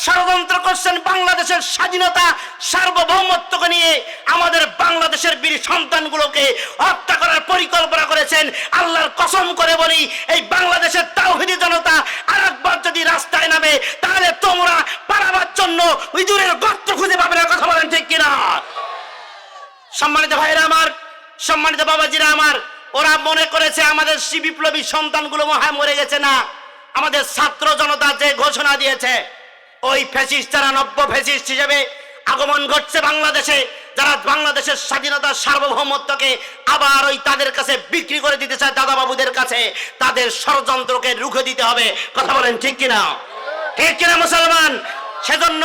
ষড়যন্ত্র করছেন বাংলাদেশের স্বাধীনতা সার্বভৌমত্বকে নিয়ে আমাদের বাংলাদেশের বীর সন্তানগুলোকে হত্যা করার পরিকল্পনা করেছেন। আল্লাহর কসম করে বলি, এই বাংলাদেশের তাওহীদি জনতা আরেকবার যদি রাস্তায় নামে তাহলে তোমরা পালাবার জন্য ইঁদুরের গর্ত খুঁজে পাবে না। কথা বলেন ঠিক কিনা? সম্মানিত ভাইরা আমার, সম্মানিত বাবাজিরা আমার, ওরা মনে করেছে আমাদের বিপ্লবী সন্তানগুলো মহায় মরে গেছে। না, আমাদের ছাত্র জনতা যে ঘোষণা দিয়েছে, ওই ফ্যাসিস্ট যারা নব্য ফ্যাসিস্ট হিসেবে আগমন ঘটছে বাংলাদেশে, যারা বাংলাদেশের স্বাধীনতা সার্বভৌমত্বকে আবার ওই তাদের কাছে বিক্রি করে দিতে চায়, দাদা বাবুদের কাছে, তাদের ষড়যন্ত্রকে রুখে দিতে হবে। কথা বলেন ঠিক কিনা? ঠিক কিনা মুসলমান? সেজন্য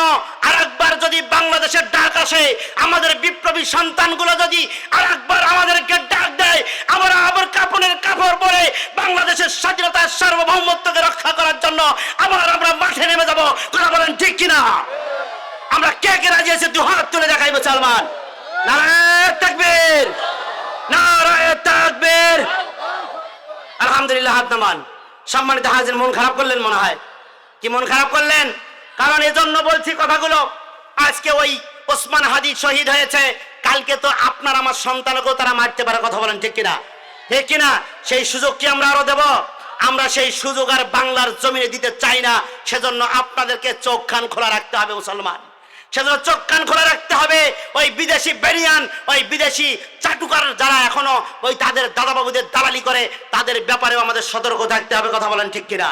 আরেকবার যদি বাংলাদেশের ডাক আসে, আমাদের বিপ্লবী সন্তানগুলো যদি আরেকবার আমাদেরকে ডাক দেয়, আমরা আবার কাপড়ের কাপড় পরে বাংলাদেশের স্বাধীনতার সার্বভৌমত্বকে রক্ষা করার জন্য আবার আমরা মাঠে নেমে যাব। কথা বলেন ঠিক কিনা? আমরা কে কে রাজি আছি দু হাত তুলে দেখাই মুসলমান। নারায়ে তাকবীর, নারায়ে তাকবীর। আলহামদুলিল্লাহ, হাত নামান। সম্মানিত হাজির, মন খারাপ করলেন মনে হয়। কি মন খারাপ করলেন? কারণ এজন্য বলছি কথাগুলো, আজকে ওই ওসমান হাদি শহীদ হয়েছে, কালকে তো আপনার আমার সন্তানকেও তারা মারতে পারে। কথা বলেন ঠিক কিনা? ঠিক কিনা? সেই সুযোগ কি আমরা আরো দেব? আমরা সেই সুযোগ আর বাংলার জমিনে দিতে চাই না। সেজন্য আপনাদেরকে চোখ কান খোলা রাখতে হবে মুসলমান। সেজন্য চোখ কান খোলা রাখতে হবে। ওই বিদেশি বেরিয়ান, ওই বিদেশি চাটুকার যারা এখনো ওই তাদের দাদাবাবুদের দালালি করে, তাদের ব্যাপারেও আমাদের সতর্ক থাকতে হবে। কথা বলেন ঠিক কিনা?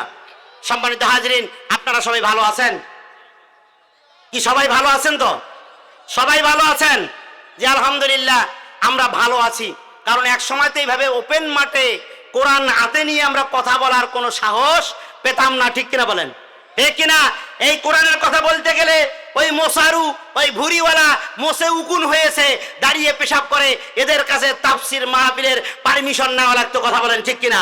সম্মানিত হাজরিন, আপনারা সবাই ভালো আছেন? কি সবাই ভালো আছেন? তো সবাই ভালো আছেন? যে আলহামদুলিল্লাহ, আমরা ভালো আছি। কারণ এক সময় তো এইভাবে ওপেন মাঠে কোরআন হাতে নিয়ে আমরা কথা বলার কোনো সাহস পেতাম না। ঠিক কিনা বলেন? ঠিক কিনা? এই কোরআনের কথা বলতে গেলে ওই মোসারু, ওই ভুরিওয়ালা মোসে উকুন হয়েছে, দাঁড়িয়ে পেশাব করে, এদের কাছে তাফসির মাহফিলের পারমিশন নেওয়া লাগতো। কথা বলেন ঠিক কিনা?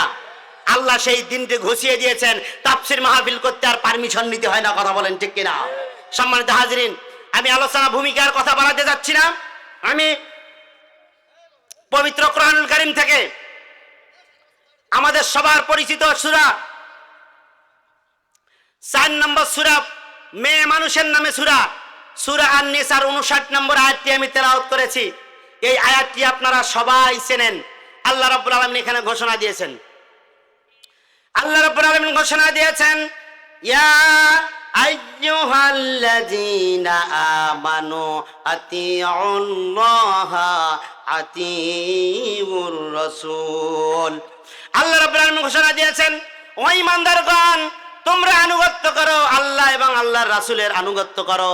আল্লাহ সেই দিনটি ঘুষিয়ে দিয়েছেন, তাফসির মাহফিল করতে আর পারমিশন নিতে হয় না। কথা বলেন ঠিক কিনা? সম্মানিত হাজরিন, আমি আলোচনা ভূমিকার কথা বাড়াতে যাচ্ছি না। আমি পবিত্র কোরআনুল কারীম থেকে আমাদের সবার পরিচিত সূরা 4 নম্বর সূরা, মেয়ে মানুষের নামে সূরা, সূরা আন-নিসার 59 নম্বর আয়াতটি আমি তেলাওয়াত করেছি। এই আয়াতটি আপনারা সবাই চেনেন। আল্লাহ রাব্বুল আলামিন এখানে ঘোষণা দিয়েছেন, আল্লাহ রাব্বুল আলামিন ঘোষণা দিয়েছেন, ইয়া আইয়ুহাল্লাযীনা আমানু আতিউল্লাহা আতিউর রাসূল। আল্লাহ রাব্বুল আলামিন ঘোষণা দিয়েছেন, ও ঈমানদারগণ, তোমরা আনুগত্য করো, আল্লাহ এবং আল্লাহর রাসূলের আনুগত্য করো।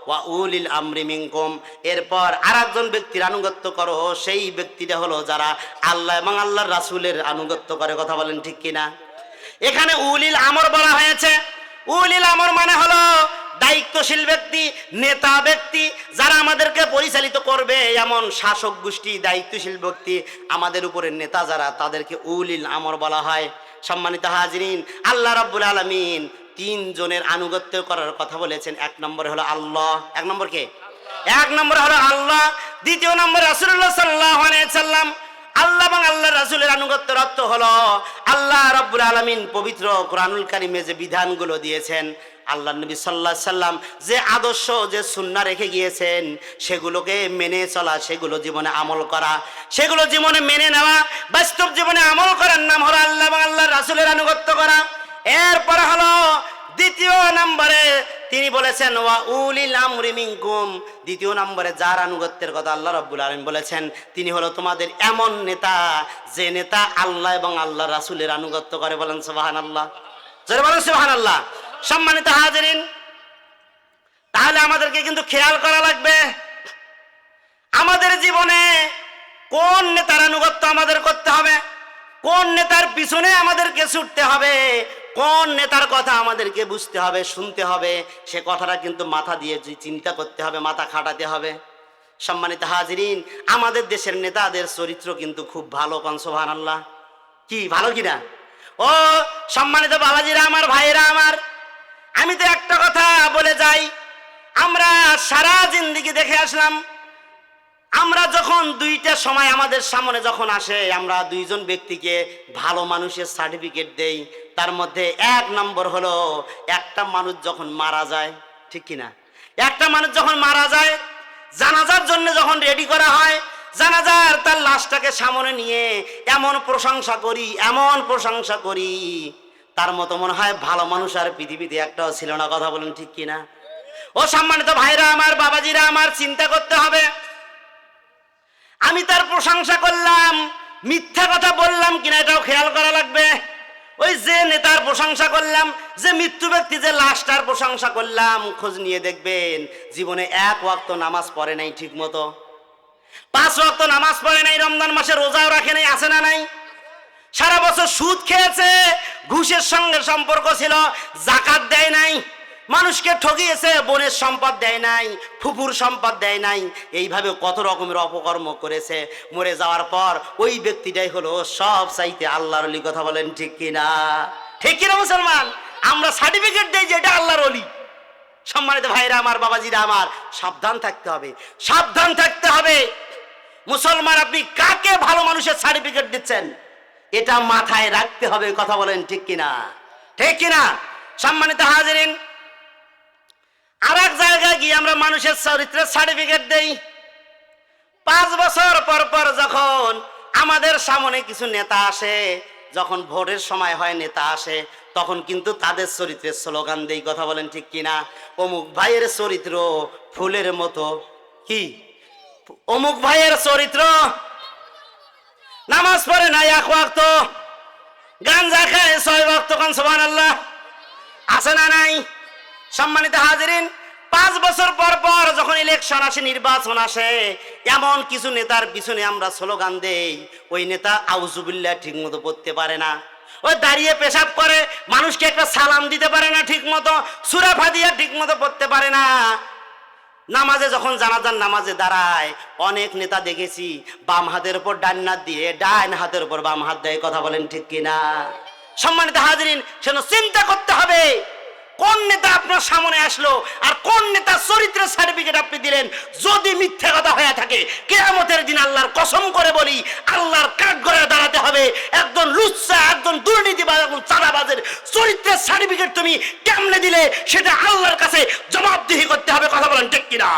ওয়া উলিল আমরি মিনকুম, এরপর আরেকজন ব্যক্তির আনুগত্য করো, সেই ব্যক্তিটা হলো যারা আল্লাহ এবং আল্লাহর রাসূলের আনুগত্য করে। কথা বলেন ঠিক কিনা? এখানে উলিল আমর বলা হয়েছে। উলিল আমর মানে হলো দায়িত্বশীল ব্যক্তি, নেতা ব্যক্তি, যারা আমাদেরকে পরিচালিত করবে, এমন শাসক গোষ্ঠী, দায়িত্বশীল ব্যক্তি, আমাদের উপরে নেতা যারা, তাদেরকে উলিল আমর বলা হয়। সম্মানিত হাজিরিন, আল্লাহ রাব্বুল আলামিন 3 জনের আনুগত্য করার কথা বলেছেন। 1 নম্বরে হলো আল্লাহ। 1 নম্বর কে? 1 নম্বরে হলো আল্লাহ। 2 নম্বরে রাসূলুল্লাহ সাল্লাল্লাহু আলাইহি সাল্লাম। আল্লাহ এবং আল্লাহর রাসূলের আনুগত্যের অর্থ হলো আল্লাহ রাব্বুল আলামিন পবিত্র কোরআনুল কারীমে যে বিধানগুলো দিয়েছেন, আল্লাহ নবী সাল্লাল্লাহু আলাইহি সাল্লাম যে আদর্শ, যে সুন্নাহ রেখে গিয়েছেন, সেগুলোকে মেনে চলা, সেগুলো জীবনে আমল করা, সেগুলো জীবনে মেনে নেওয়া, বাস্তব জীবনে আমল করার নাম হলো আল্লাহ এবং আল্লাহর রাসূলের আনুগত্য করা। এরপর হলো 2 নম্বরে তিনি বলেছেন ওয়া উলিল আমরি মিনকুম। 2 নম্বরে যার আনুগত্যের কথা আল্লাহ রাব্বুল আলামিন বলেছেন, তিনি হলো তোমাদের এমন নেতা, যে নেতা আল্লাহ এবং আল্লাহর রাসূলের আনুগত্য করে। বলেন সুবহানাল্লাহ, জোরে বলেন সুবহানাল্লাহ। সম্মানিত হাজিরিন, তাহলে আমাদেরকে কিন্তু খেয়াল করা লাগবে, আমাদের জীবনে কোন নেতার আনুগত্য আমাদের করতে হবে, কোন নেতার পিছনে আমাদেরকে ছুটতে হবে, কোন নেতার কথা আমাদেরকে বুঝতে হবে, শুনতে হবে, সে কথাটা কিন্তু মাথা দিয়ে চিন্তা করতে হবে, মাথা খাটাতে হবে। সম্মানিত হাজিরিন, আমাদের দেশের নেতাদের চরিত্র কিন্তু খুব ভালো। কোন সুবহানাল্লাহ? কি ভালো কিনা? ও সম্মানিত বাবাজিরা আমার, ভাইয়েরা আমার, আমি তো একটা কথা বলে যাই, আমরা সারা জিন্দেগি দেখে আসলাম, আমরা যখন 2টা সময় আমাদের সামনে যখন আসে, আমরা 2 জন ব্যক্তিকে ভালো মানুষের সার্টিফিকেট দেই। তার মধ্যে 1 নম্বর হলো, একটা মানুষ যখন মারা যায়, ঠিক কিনা? একটা মানুষ যখন মারা যায়, জানাজার জন্য যখন রেডি করা হয়, জানাজার তার লাশটাকে সামনে নিয়ে এমন প্রশংসা করি তার মতো মনে হয় ভালো মানুষ আর পৃথিবীতে একটাও ছিল না। কথা বলেন ঠিক কিনা? ও সম্মানিত ভাইরা আমার, বাবাজিরা আমার, চিন্তা করতে হবে। আমি তার প্রশংসা করলাম, মিথ্যা কথা বললাম কিনা এটাও খেয়াল করা লাগবে। ওই যে নেতার প্রশংসা করলাম, যে মৃত্যু ব্যক্তি যে লাশটার প্রশংসা করলাম, খোঁজ নিয়ে দেখবেন জীবনে এক ওয়াক্ত নামাজ পড়ে নাই ঠিক মতো, 5 ওয়াক্ত নামাজ পড়ে নাই, রমজান মাসে রোজাও রাখে নাই, আছে না নাই? সারা বছর সুদ খেয়েছে, ঘুষের সঙ্গে সম্পর্ক ছিল, যাকাত দেয় নাই, মানুষকে ঠকিয়েছে, বোনের সম্পদ দেয় নাই, ফুফুর সম্পদ দেয় নাই, এইভাবে কত রকমের অপকর্ম করেছে। মরে যাওয়ার পর ওই ব্যক্তিটাই হলো সব চাইতে আল্লাহর ওলি। কথা বলেন ঠিক কিনা? ঠিক কিনা মুসলমান? আমরা সার্টিফিকেট দেই যে এটা আল্লাহর ওলি। সম্মানিত ভাইরা আমার, বাবাজিরা আমার, সাবধান থাকতে হবে, সাবধান থাকতে হবে। মুসলমান, আপনি কাকে ভালো মানুষের সার্টিফিকেট দিচ্ছেন এটা মাথায় রাখতে হবে। কথা বলেন ঠিক কিনা? ঠিক কিনা? সম্মানিত হাজিরিন, আর এক জায়গায় গিয়ে আমরা মানুষের চরিত্রের সার্টিফিকেট দেই। 5 বছর পর পর যখন আমাদের সামনে কিছু নেতা আসে, যখন ভোটের সময় হয় নেতা আসে, তখন কিন্তু তাদের চরিত্রের স্লোগান দেই। কথা বলেন ঠিক কিনা? অমুক ভাইয়ের চরিত্র ফুলের মতো। কি? অমুক ভাইয়ের চরিত্র নামাজ পড়ে না 1 ওয়াক্ত, গাঞ্জা খায় 6 ওয়াক্ত, কোন সুবহানাল্লাহ, আছে না নাই? সম্মানিত হাজিরিন, 5 বছর পর পর যখন ইলেকশন আসে, নির্বাচন আসে, এমন কিছু নেতার পিছনে আমরা স্লোগান দেই। ওই নেতা আউযুবিল্লাহ ঠিক মতো পড়তে পারে না, ওই দাঁড়িয়ে পেশাব করে, মানুষকে একটা সালাম দিতে পারে না ঠিক মতো, সূরা ফাতিহা ঠিক মতো পড়তে পারে না। নামাজে যখন জানাজার নামাজে দাঁড়ায়, অনেক নেতা দেখেছি বাম হাতের উপর ডান হাত দিয়ে ডান হাতের উপর বাম হাত দেয়। কথা বলেন ঠিক কিনা? সম্মানিত হাজিরিন, সেজন্য চিন্তা করতে হবে কোন নেতা আপনার সামনে আসলো আর কোন নেতার চরিত্রের সার্টিফিকেট আপনি দিলেন। যদি মিথ্যা কথা হয়ে থাকে, কিয়ামতের দিন আল্লাহর কসম করে বলি, আল্লাহর কাঠগড়ায় দাঁড়াতে হবে। একজন লুচ্চা, একজন দুর্নীতিবাজ, একজন চাঁদাবাজের চরিত্রের সার্টিফিকেট তুমি কেমনে দিলে সেটা আল্লাহর কাছে জবাবদিহি করতে হবে। কথা বলেন ঠিক কিনা?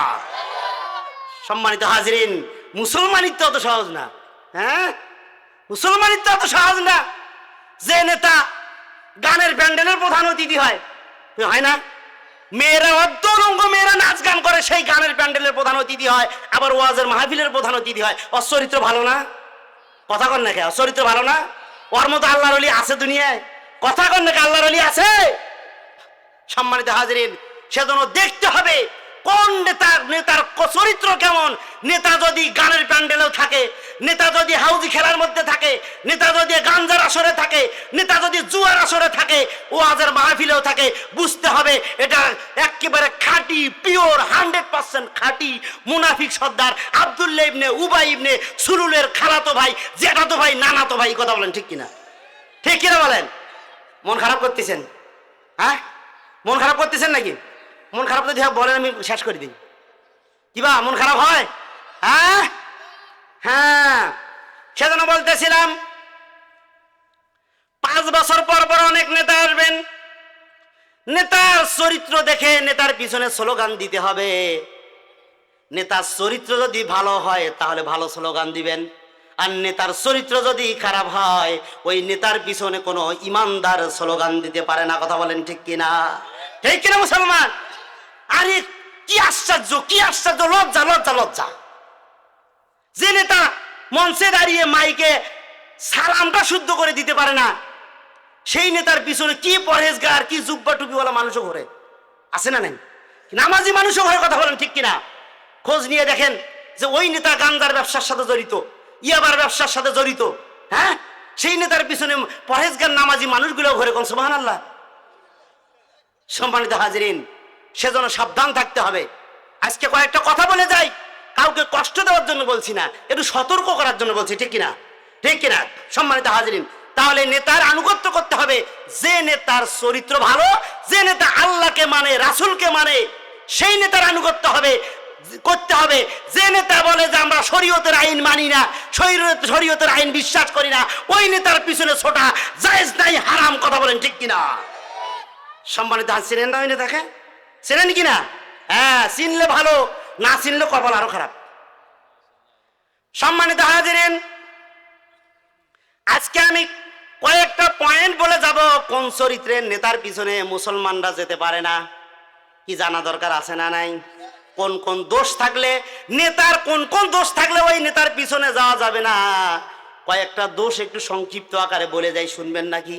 সম্মানিত হাজিরিন, মুসলমানিত্ব অত সহজ না। হ্যাঁ, মুসলমানিত্ব অত সহজ না। যে নেতা গানের প্যান্ডেলের প্রধান অতিথি হয় না, মেয়েরা অর্ধরঙ্গ মেয়েরা নাচ গান করে, সেই গানের প্যান্ডেলের প্রধান অতিথি হয়, আবার ওয়াজের মাহফিলের প্রধান অতিথি হয়। ওর চরিত্র ভালো না? কথা কন না, ওর চরিত্র ভালো না? ওর মতো আল্লাহর ওলি আছে দুনিয়ায়? কথা কন না, আল্লাহর ওলি আছে? সম্মানিত হাজিরিন, সেজন্য দেখতে হবে কোন নেতার চরিত্র কেমন। নেতা যদি গানের প্যান্ডেলেও থাকে, নেতা যদি হাউজি খেলার মধ্যে থাকে, নেতা যদি গাঞ্জার আসরে থাকে, নেতা যদি জুয়ার আসরে থাকে, ওয়াজের মাহফিলেও থাকে, বুঝতে হবে এটা একেবারে খাঁটি, পিওর, 100% খাঁটি মুনাফিক সর্দার আব্দুল্লাহ ইবনে উবাই ইবনে সুলুলের খালাতো ভাই, জ্যাঠাতো ভাই, নানাতো ভাই। কথা বলেন ঠিক কিনা? ঠিক কিনা বলেন? মন খারাপ করতেছেন? হ্যাঁ, মন খারাপ করতেছেন নাকি? মন খারাপ যদি বলেন আমি শেষ করে দিই। কিবা মন খারাপ হয়? হ্যাঁ হ্যাঁ, সেজন্য বলতেছিলাম 5 বছর পর পর অনেক নেতা আসবেন। নেতার চরিত্র দেখে নেতার পিছনে স্লোগান দিতে হবে। নেতার চরিত্র যদি ভালো হয় তাহলে ভালো স্লোগান দিবেন, আর নেতার চরিত্র যদি খারাপ হয় ওই নেতার পিছনে কোনো ইমানদার স্লোগান দিতে পারে না। কথা বলেন ঠিক কিনা? ঠিক কিনা মুসলমান? আরে কি আশ্চর্য, কি আশ্চর্য! লজ্জা, লজ্জা, লজ্জা! যে নেতা মঞ্চে দাঁড়িয়ে মাইকে সালামটা শুদ্ধ করে দিতে পারে না, সেই নেতার পিছনে কি পরহেজগার, কি জুব্বা টুপিওয়ালা মানুষও ঘোরে, আছে না নাই? নামাজি মানুষও ঘোরে। কথা বলেন ঠিক কিনা? খোঁজ নিয়ে দেখেন যে ওই নেতা গাঞ্জার ব্যবসার সাথে জড়িত, ইয়াবার ব্যবসার সাথে জড়িত। হ্যাঁ, সেই নেতার পিছনে পরহেজগার নামাজি মানুষগুলো ঘোরে। কোন সুবহানাল্লাহ। সম্মানিত হাজিরিন, সেজন্য সাবধান থাকতে হবে। আজকে কয়েকটা কথা বলে যাই, কাউকে কষ্ট দেওয়ার জন্য বলছি না, একটু সতর্ক করার জন্য বলছি। ঠিক কিনা? ঠিক কিনা? সম্মানিত হাজিরিন, তাহলে নেতার আনুগত্য করতে হবে যে নেতার চরিত্র ভালো, যে নেতা আল্লাহকে মানে, রাসূলকে মানে, সেই নেতার আনুগত্য করতে হবে। যে নেতা বলে যে আমরা শরীয়তের আইন মানি না, শরীয়তের আইন বিশ্বাস করি না, ওই নেতার পিছনে ছোটা জায়েজ নাই, হারাম। কথা বলেন ঠিক কিনা? সম্মানিত হাজিরিন, ওই নেতাকে চেনেন কি না? হ্যাঁ, চিনলে ভালো, না চিনলে কপাল আরো খারাপ। সম্মানিত হাজিরিন, আজকে আমি কয়েকটা পয়েন্ট বলে যাব কোন চরিত্রের নেতার পিছনে মুসলমানরা যেতে পারে না। কি জানা দরকার আছে না নাই? কোন কোন দোষ থাকলে, নেতার কোন কোন দোষ থাকলে ওই নেতার পিছনে যাওয়া যাবে না। কয়েকটা দোষ একটু সংক্ষিপ্ত আকারে বলে যাই, শুনবেন নাকি?